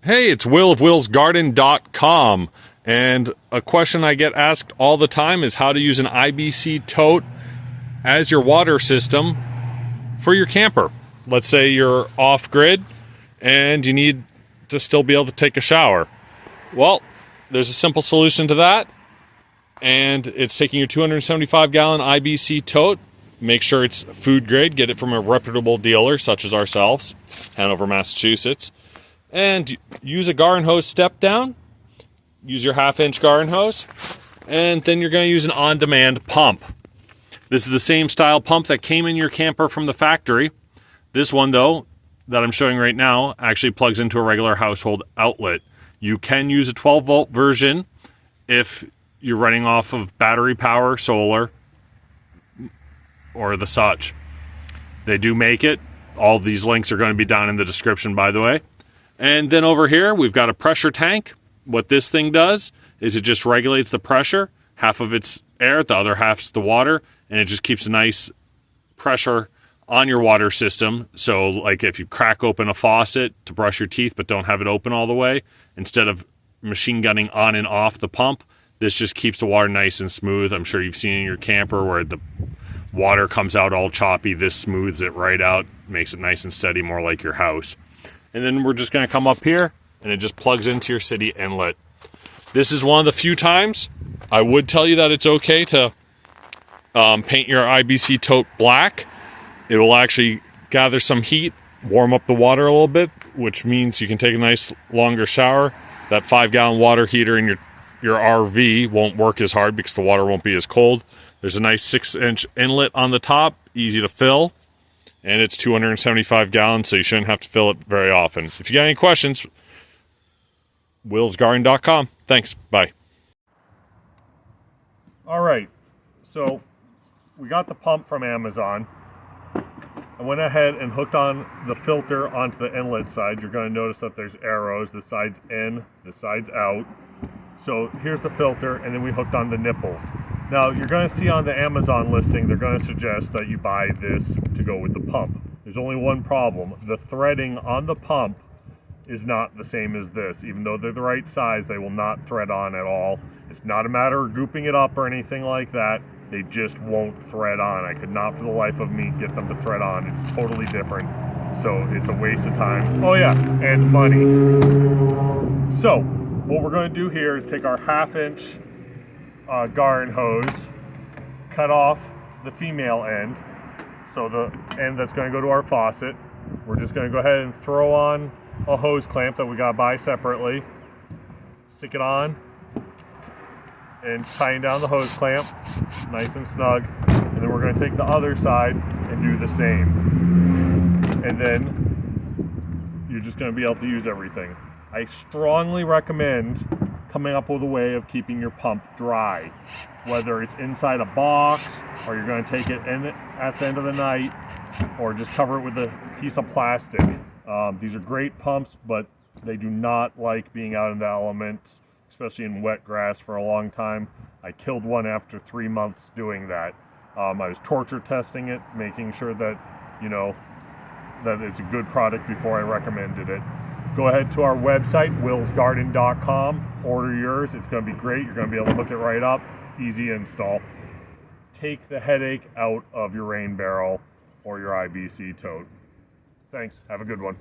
Hey, it's Will of willsgarden.com, and a question I get asked all the time is how to use an IBC Tote as your water system for your camper. Let's say you're off-grid and you need to still be able to take a shower. Well, there's a simple solution to that, and it's taking your 275-gallon IBC Tote. Make sure it's food grade. Get it from a reputable dealer such as ourselves, Hanover, Massachusetts. And use a garden hose step down. Use your 1/2-inch garden hose. And then you're going to use an on-demand pump. This is the same style pump that came in your camper from the factory. This one, though, that I'm showing right now, actually plugs into a regular household outlet. You can use a 12-volt version if you're running off of battery power, solar, or the such. They do make it. All of these links are going to be down in the description, by the way. And then over here, we've got a pressure tank. What this thing does is it just regulates the pressure. Half of it's air, the other half's the water, and it just keeps a nice pressure on your water system. So like if you crack open a faucet to brush your teeth but don't have it open all the way, instead of machine gunning on and off the pump, this just keeps the water nice and smooth. I'm sure you've seen in your camper where the water comes out all choppy. This smooths it right out, makes it nice and steady, more like your house. And then we're just going to come up here, and it just plugs into your city inlet. This is one of the few times I would tell you that it's okay to paint your IBC Tote black. It will actually gather some heat, warm up the water a little bit, which means you can take a nice longer shower. That 5-gallon water heater in your RV won't work as hard because the water won't be as cold. There's a nice 6-inch inlet on the top, easy to fill. And it's 275 gallons, so you shouldn't have to fill it very often. If you got any questions, willsgarden.com. Thanks. Bye. All right. So we got the pump from Amazon. I went ahead and hooked on the filter onto the inlet side. You're going to notice that there's arrows. The side's in, the side's out. So here's the filter, and then we hooked on the nipples. Now, you're going to see on the Amazon listing, they're going to suggest that you buy this to go with the pump. There's only one problem. The threading on the pump is not the same as this. Even though they're the right size, they will not thread on at all. It's not a matter of gooping it up or anything like that. They just won't thread on. I could not for the life of me get them to thread on. It's totally different. So it's a waste of time. Oh yeah, and money. So what we're going to do here is take our 1/2-inch garden hose, cut off the female end, so the end that's going to go to our faucet. We're just going to go ahead and throw on a hose clamp that we got to buy separately, stick it on, and tighten down the hose clamp nice and snug, and then we're going to take the other side and do the same, and then you're just going to be able to use everything. I strongly recommend coming up with a way of keeping your pump dry, whether it's inside a box or you're going to take it in at the end of the night, or just cover it with a piece of plastic. These are great pumps, but they do not like being out in the elements, especially in wet grass for a long time. I killed one after 3 months doing that. I was torture testing it, making sure that, you know, that it's a good product before I recommended it. Go ahead to our website, willsgarden.com, order yours. It's going to be great. You're going to be able to hook it right up, easy install. Take the headache out of your rain barrel or your IBC Tote. Thanks. Have a good one.